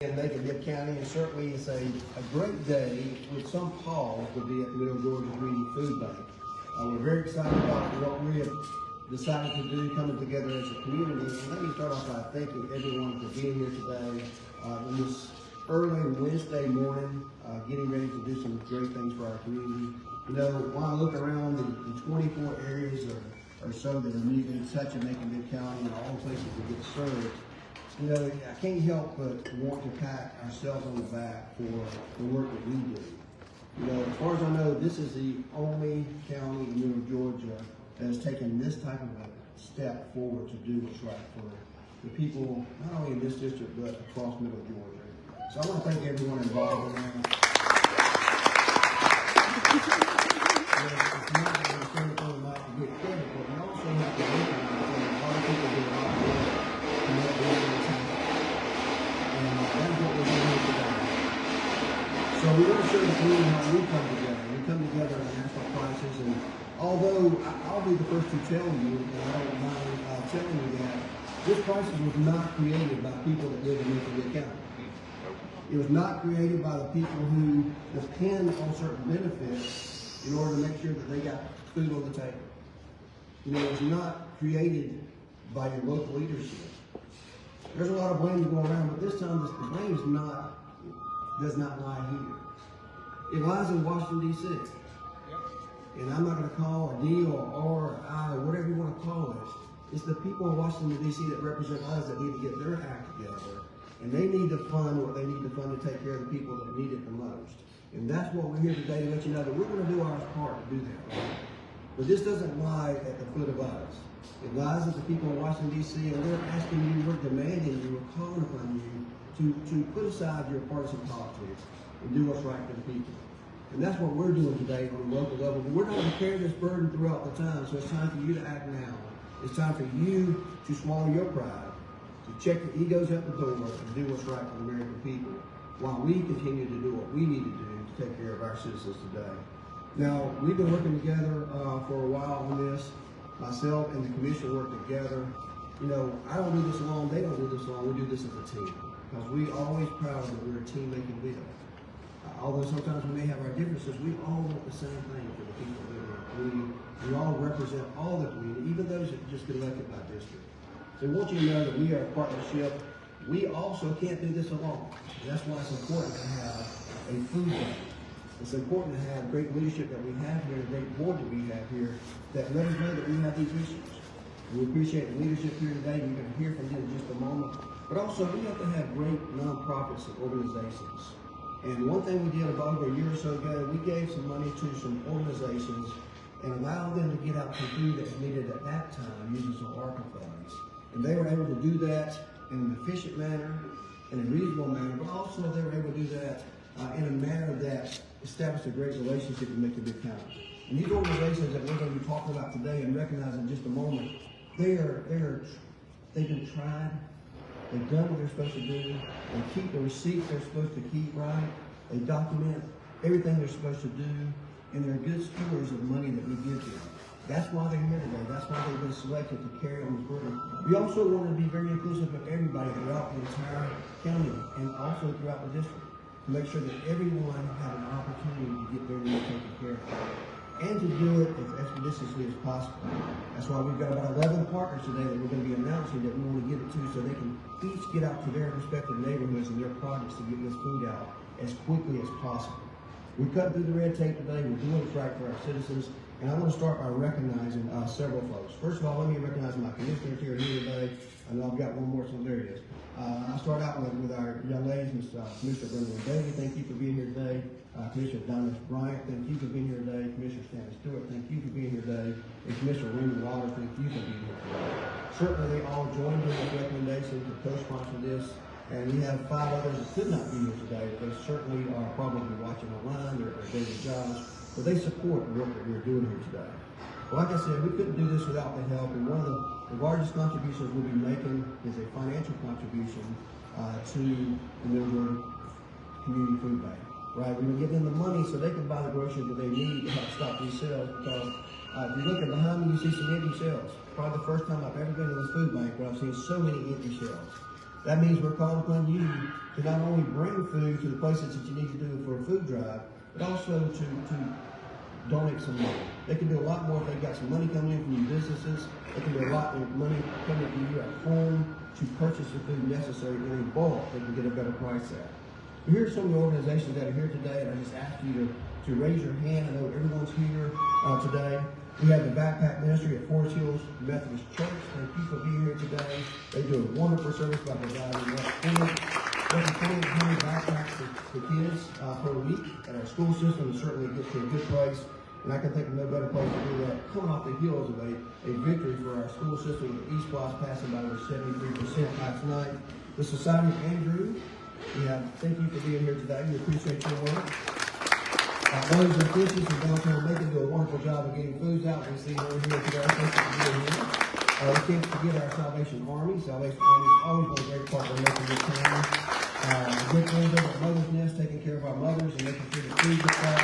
In Macon-Bibb County, and certainly it's a great day with some pause to be at the Middle Georgia Community Food Bank. We're very excited about what we have decided to do, coming together as a community. And let me start off by thanking everyone for being here today on this early Wednesday morning, getting ready to do some great things for our community. You know, when I look around the 24 areas or so that are immediately touching Macon-Bibb County and all the places that get served, you know, I can't help but want to pat ourselves on the back for the work that we do. You know, as far as I know, this is the only county in Middle Georgia that has taken this type of a step forward to do what's right for the people, not only in this district, but across Middle Georgia. So I want to thank everyone involved in that. It's not that we're saying that we like to get credit, but we also have to recognize that a lot of people do a lot of work to make these things happen. And that's what we're doing here today. So we want to show the community how we come together. We come together in national crisis, and although I'll be the first to tell you, and I don't mind telling you that, this crisis was not created by people that live in Macon-Bibb County. It was not created by the people who depend on certain benefits in order to make sure that they got food on the table. You know, it was not created by your local leadership. There's a lot of blame going around, but this time the blame does not lie here. It lies in Washington, D.C. And I'm not going to call a D or R or I or whatever you want to call it. It's the people in Washington, D.C. that represent us that need to get their act together. And they need to fund what they need to fund to take care of the people that need it the most. And that's what we're here today to let you know that we're going to do our part to do that. Right? But this doesn't lie at the foot of us. It lies at the people in Washington, D.C., and they're asking you, we're demanding you, we're calling upon you to put aside your partisan politics and do what's right for the people. And that's what we're doing today on the local level. But we're going to carry this burden throughout the time, so it's time for you to act now. It's time for you to swallow your pride, to check your egos out the door, and do what's right for the American people, while we continue to do what we need to do to take care of our citizens today. Now, we've been working together for a while on this. Myself and the commission work together. You know, I don't do this alone, they don't do this alone, we do this as a team. Because we always proud that we're a team making Bibb. Although sometimes we may have our differences, we all want the same thing for the people that are in our community. We all represent all the community, even those that just get elected by district. So we want you to know that we are a partnership. We also can't do this alone. And that's why it's important to have a food bank. It's important to have great leadership that we have here, a great board that we have here, that let us know that we have these issues. And we appreciate the leadership here today. You're going to hear from them in just a moment. But also, we have to have great nonprofits and organizations. And one thing we did about over a year or so ago, we gave some money to some organizations and allowed them to get out some food that was needed at that time using some ARPA funds. And they were able to do that in an efficient manner, in a reasonable manner, but also they were able to do that in a manner that established a great relationship with Macon-Bibb County. And these organizations that we're going to be talking about today and recognize in just a moment, they've been tried, they've done what they're supposed to do, they keep the receipts they're supposed to keep right, they document everything they're supposed to do, and they're good stewards of the money that we give them. That's why they're here today. That's why they've been selected to carry on this burden. We also want to be very inclusive of everybody throughout the entire county and also throughout the district to make sure that everyone has an opportunity to get their needs taken care of and to do it as expeditiously as possible. That's why we've got about 11 partners today that we're going to be announcing that we want to give it to so they can each get out to their respective neighborhoods and their projects to get this food out as quickly as possible. We're cutting through the red tape today. We're doing what's right for our citizens. And I want to start by recognizing several folks. First of all, let me recognize my commissioners here today. I know I've got one more, so there it is. I'll start out with our young ladies, Commissioner Brenda Davey, thank you for being here today. Commissioner Donna Bryant, thank you for being here today. Commissioner Stanley Stewart, thank you for being here today. And Commissioner Raymond Waller, thank you for being here today. Certainly they all joined in this recommendation to co-sponsor this. And we have 5 others that could not be here today. They certainly are probably watching online or at daily jobs, but they support the work that we're doing here today. Well, like I said, we couldn't do this without the help, and one of the largest contributions we'll be making is a financial contribution to the Middle Georgia Community Food Bank. Right, we're going to give them the money so they can buy the groceries that they need to help stop these sales. Because if you're looking behind me, you see some empty shelves. Probably the first time I've ever been to this food bank where I've seen so many empty shelves. That means we're calling upon you to not only bring food to the places that you need to do for a food drive, but also to donate some money. They can do a lot more if they've got some money coming in from your businesses. They can do a lot of money coming to you at home to purchase the food necessary in bulk. They can get a better price at. But here's some of the organizations that are here today, and I just ask you to raise your hand. I know everyone's here today. We have the Backpack Ministry at Forest Hills Methodist Church. Thank you for being here today. They do a wonderful service by providing 20 backpacks for kids per week at our school system, and certainly it gets to a good place. And I can think of no better place to do that. Coming off the heels of a victory for our school system with East Bluffs passing by over 73% last night. The Society of Andrew, thank you for being here today. We appreciate your work. Mothers and Fishes in downtown Macon do a wonderful job of getting foods out. We see over here today. Thank you for being here. We can't forget our Salvation Army. Salvation Army has always been a great part of making this family. Good friends over at Mother's Nest, taking care of our mothers and making sure the food gets out.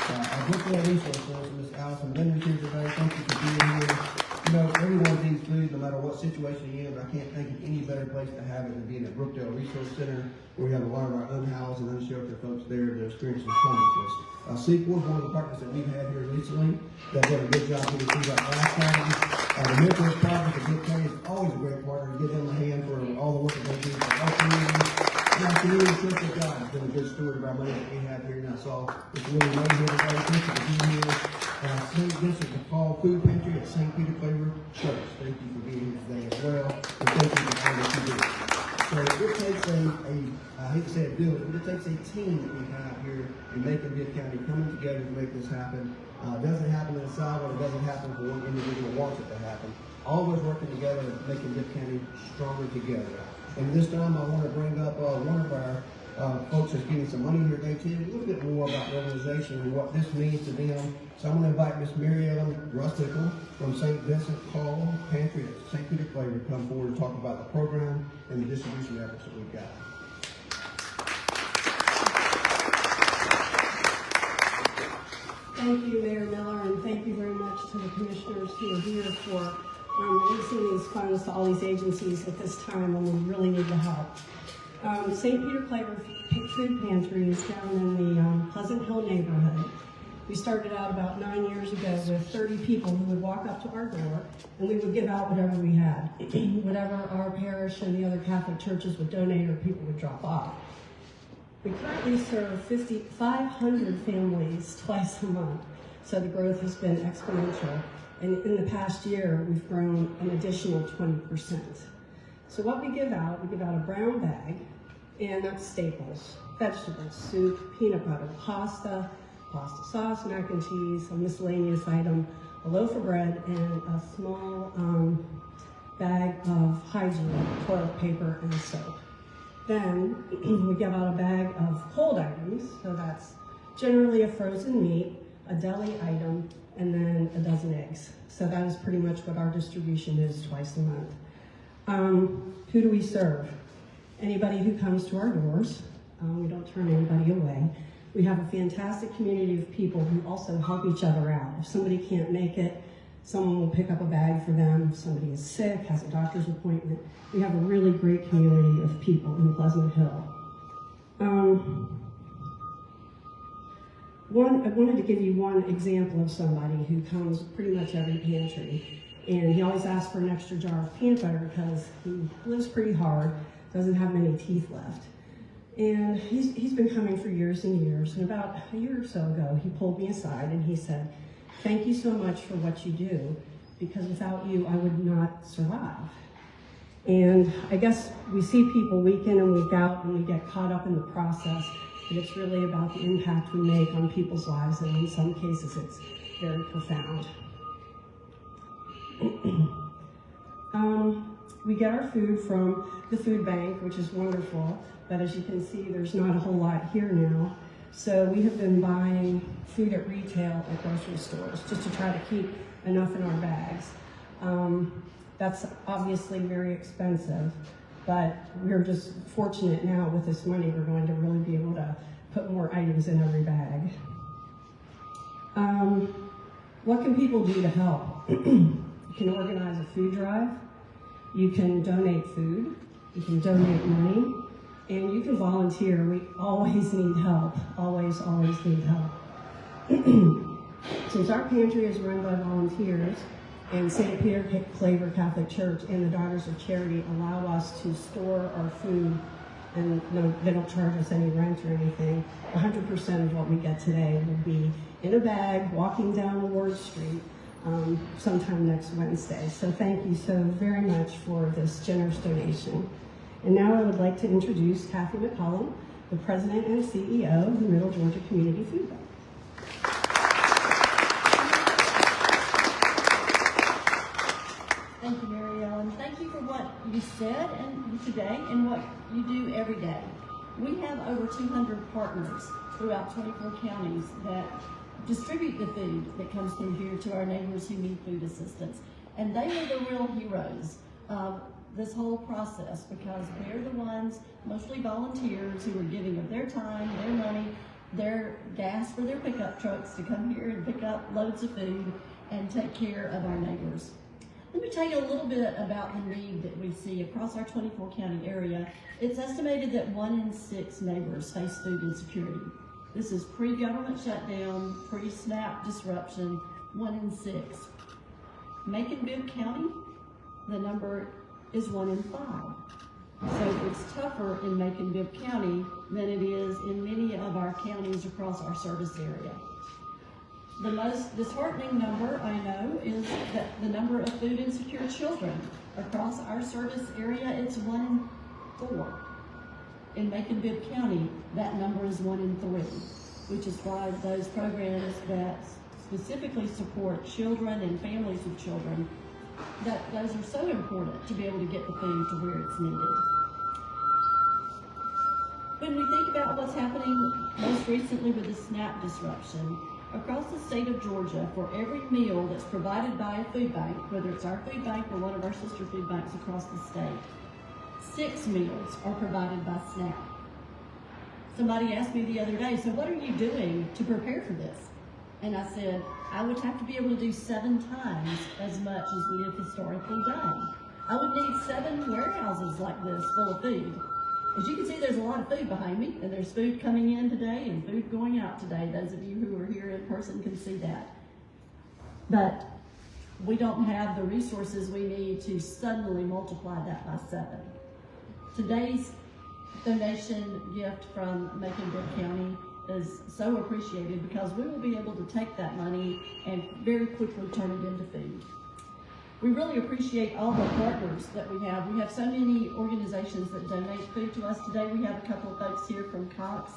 Our good friend resource center, Miss Allison Leonard here today. Thank you for being here. You know, everyone needs food no matter what situation you're in, but I can't think of any better place to have it than being at Brookdale Resource Center, where we have a lot of our unhoused and unsheltered folks there that are experiencing homelessness. Sequel is one of the partners that we've had here recently that did a good job getting through our last time. The Midwest Project of Good County is always a great partner to give them a hand for all the work that they do for our community. Our community Church of God has been a good steward of our money that we have here, and I saw it's really amazing today. Thank you for being here. St. Vincent de Paul Food Pantry at St. Peter Flavor Church. Thank you for being here today as well, and thank you for all that you do. So it takes I hate to say it, but it takes a team that we have here in Macon-Bibb County coming together to make this happen. It doesn't happen in a silo, it doesn't happen for one individual wants it to happen. All of us working together and making Bibb County stronger together. And this time I want to bring up one of our folks that's getting some money here today, too, a little bit more about the organization and what this means to them. So I'm going to invite Miss Mary Ellen Rustickle from St. Vincent Paul Pantry at St. Peter Flavor to come forward and talk about the program and the distribution efforts that we've got. Thank you, Mayor Miller, and thank you very much to the commissioners who are here for releasing these funds to all these agencies at this time when we really need the help. St. Peter Flavor Food Pantry is down in the Pleasant Hill neighborhood. We started out about 9 years ago with 30 people who would walk up to our door and we would give out whatever we had, whatever our parish and the other Catholic churches would donate or people would drop off. We currently serve 500 families twice a month, so the growth has been exponential. And in the past year, we've grown an additional 20%. So what we give out a brown bag, and that's staples, vegetables, soup, peanut butter, pasta sauce, mac and cheese, a miscellaneous item, a loaf of bread, and a small bag of hygiene, toilet paper, and soap. Then we give out a bag of cold items, so that's generally a frozen meat, a deli item, and then a dozen eggs. So that is pretty much what our distribution is twice a month. Who do we serve? Anybody who comes to our doors. We don't turn anybody away. We have a fantastic community of people who also help each other out. If somebody can't make it, someone will pick up a bag for them. If somebody is sick, has a doctor's appointment. We have a really great community of people in Pleasant Hill. I wanted to give you one example of somebody who comes pretty much every pantry. And he always asks for an extra jar of peanut butter because he lives pretty hard, doesn't have many teeth left. And he's been coming for years and years. And about a year or so ago, he pulled me aside and he said, "Thank you so much for what you do, because without you, I would not survive." And I guess we see people week in and week out and we get caught up in the process, but it's really about the impact we make on people's lives, and in some cases it's very profound. We get our food from the food bank, which is wonderful, but as you can see, there's not a whole lot here now. So we have been buying food at retail at grocery stores just to try to keep enough in our bags. That's obviously very expensive, but we're just fortunate now with this money, we're going to really be able to put more items in every bag. What can people do to help? You can organize a food drive. You can donate food. You can donate money. And you can volunteer. We always need help. Always, always need help. Since our pantry is run by volunteers, and St. Peter Claver Catholic Church and the Daughters of Charity allow us to store our food, and no, they don't charge us any rent or anything. 100% of what we get today will be in a bag walking down Ward Street sometime next Wednesday. So thank you so very much for this generous donation. And now I would like to introduce Kathy McCollum, the President and CEO of the Middle Georgia Community Food Bank. Thank you, Mary Ellen. Thank you for what you said today and what you do every day. We have over 200 partners throughout 24 counties that distribute the food that comes through here to our neighbors who need food assistance. And they are the real heroes of this whole process, because they're the ones, mostly volunteers, who are giving of their time, their money, their gas for their pickup trucks to come here and pick up loads of food and take care of our neighbors. Let me tell you a little bit about the need that we see across our 24 county area. It's estimated that 1 in 6 neighbors face food insecurity. This is pre-government shutdown, pre-SNAP disruption, 1 in 6. Macon-Bibb County, the number is 1 in 5. So it's tougher in Macon-Bibb County than it is in many of our counties across our service area. The most disheartening number, I know, is that the number of food insecure children. Across our service area, it's 1 in 4. In Macon-Bibb County, that number is 1 in 3, which is why those programs that specifically support children and families of children, those are so important to be able to get the food to where it's needed. When we think about what's happening most recently with the SNAP disruption, across the state of Georgia, for every meal that's provided by a food bank, whether it's our food bank or one of our sister food banks across the state, 6 meals are provided by SNAP. Somebody asked me the other day, so what are you doing to prepare for this? And I said, I would have to be able to do 7 times as much as we have historically done. I would need 7 warehouses like this full of food. As you can see, there's a lot of food behind me, and there's food coming in today and food going out today. Those of you who are here in person can see that. But we don't have the resources we need to suddenly multiply that by 7. Today's donation gift from Macon-Bibb County is so appreciated, because we will be able to take that money and very quickly turn it into food. We really appreciate all the partners that we have. We have so many organizations that donate food to us. Today we have a couple of folks here from Cox.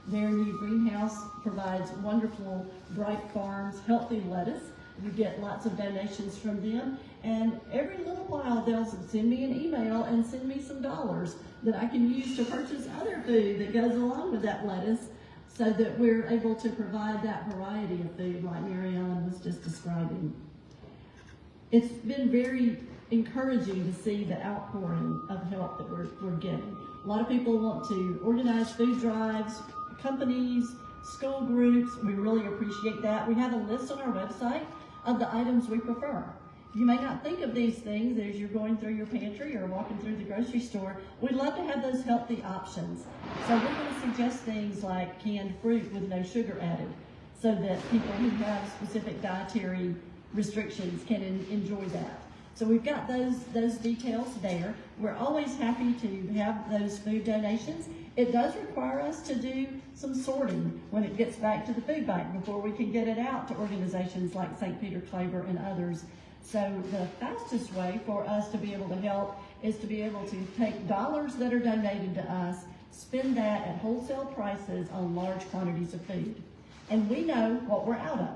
Their new greenhouse provides wonderful Bright Farms healthy lettuce. You get lots of donations from them. And every little while they'll send me an email and send me some dollars that I can use to purchase other food that goes along with that lettuce, so that we're able to provide that variety of food like Mary Ellen was just describing. It's been very encouraging to see the outpouring of help that we're getting. A lot of people want to organize food drives, companies, school groups. We really appreciate that. We have a list on our website of the items we prefer. You may not think of these things as you're going through your pantry or walking through the grocery store. We'd love to have those healthy options. So we're going to suggest things like canned fruit with no sugar added, so that people who have specific dietary restrictions can enjoy that. So we've got those details there. We're always happy to have those food donations. It does require us to do some sorting when it gets back to the food bank before we can get it out to organizations like St. Peter Claver and others. So the fastest way for us to be able to help is to be able to take dollars that are donated to us, spend that at wholesale prices on large quantities of food. And we know what we're out of.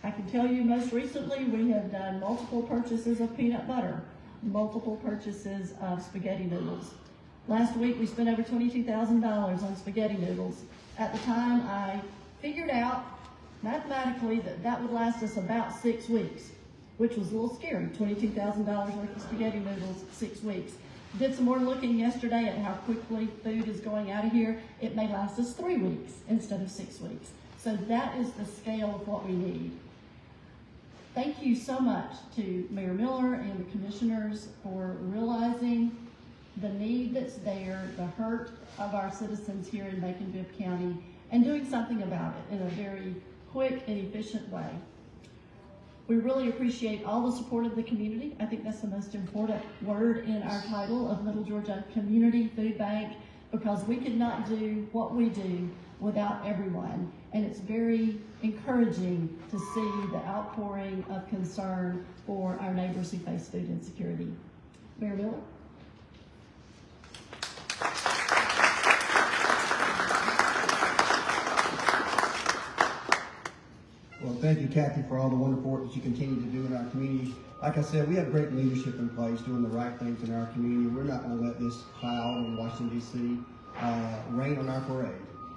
I can tell you most recently we have done multiple purchases of peanut butter, multiple purchases of spaghetti noodles. Last week we spent over $22,000 on spaghetti noodles. At the time I figured out mathematically that would last us about 6 weeks, which was a little scary. $22,000 worth of spaghetti noodles, 6 weeks. Did some more looking yesterday at how quickly food is going out of here. It may last us 3 weeks instead of 6 weeks. So that is the scale of what we need. Thank you so much to Mayor Miller and the commissioners for realizing the need that's there, the hurt of our citizens here in Macon-Bibb County, and doing something about it in a very quick and efficient way. We really appreciate all the support of the community. I think that's the most important word in our title of Middle Georgia Community Food Bank, because we could not do what we do without everyone. And it's very encouraging to see the outpouring of concern for our neighbors who face food insecurity. Mayor Miller? Well, thank you, Kathy, for all the wonderful work that you continue to do in our community. Like I said, we have great leadership in place doing the right things in our community. We're not going to let this cloud in Washington, D.C. Rain on our parade.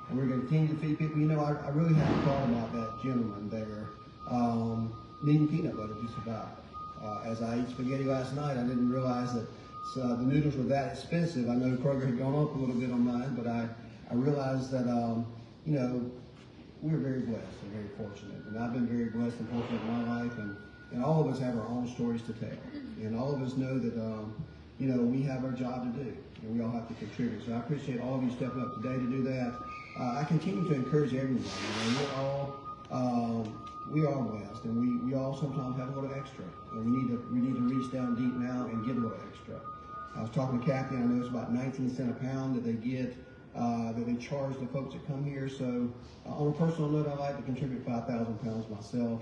And we're going to continue to feed people. You know, I really haven't thought about that gentleman there needing peanut butter to survive. As I ate spaghetti last night, I didn't realize that the noodles were that expensive. I know Kroger had gone up a little bit on mine, but I realized that, you know, we're very blessed and very fortunate. And I've been very blessed and fortunate in my life. And all of us have our own stories to tell. And all of us know that, you know, we have our job to do. And we all have to contribute. So I appreciate all of you stepping up today to do that. I continue to encourage everyone. You know, we are blessed, and we all sometimes have a little extra. And we need to reach down deep now and give a little extra. I was talking to Kathy, and I know it's about 19 cents a pound that they get. That they charge the folks that come here. So on a personal note, I like to contribute 5,000 pounds myself.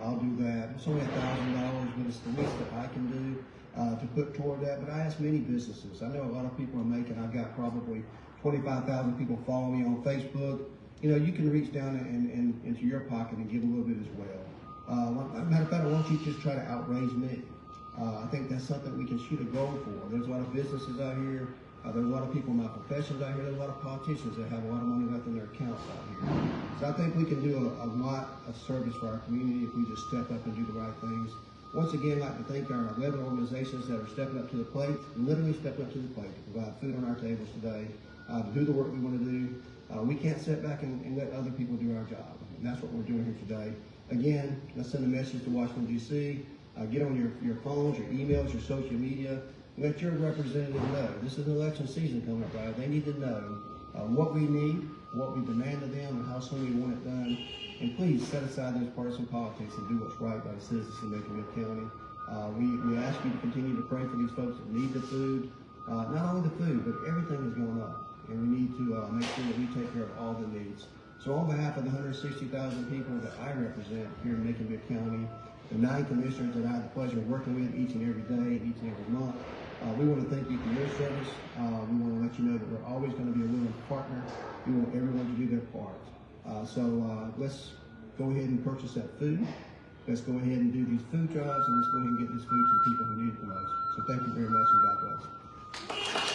I'll do that. It's only $1,000, but it's the least that I can do to put toward that. But I ask many businesses. I know a lot of people are making. I've got probably 25,000 people follow me on Facebook. You know, you can reach down and into your pocket and give a little bit as well. Matter of fact, I want you to just try to outraise me. I think that's something we can shoot a goal for. There's a lot of businesses out here. There's a lot of people in my professions out here. There's a lot of politicians that have a lot of money left in their accounts out here. So I think we can do a lot of service for our community if we just step up and do the right things. Once again, I'd like to thank our 11 organizations that are stepping up to the plate, literally stepping up to the plate to provide food on our tables today, to do the work we want to do. We can't sit back and let other people do our job. And that's what we're doing here today. Again, let's send a message to Washington, D.C. Get on your phones, your emails, your social media. Let your representative know. This is an election season coming up, right? They need to know what we need, what we demand of them, and how soon we want it done. And please set aside those partisan politics and do what's right by the citizens of Macon-Bibb County. We ask you to continue to pray for these folks that need the food. Not only the food, but everything is going up. And we need to make sure that we take care of all the needs. So on behalf of the 160,000 people that I represent here in Macon-Bibb County, the 9 commissioners that I have the pleasure of working with each and every day, each and every month, we want to thank you for your service. We want to let you know that we're always going to be a willing partner. We want everyone to do their part. So let's go ahead and purchase that food. Let's go ahead and do these food drives, and let's go ahead and get this food to the people who need it the most. So thank you very much, and God bless.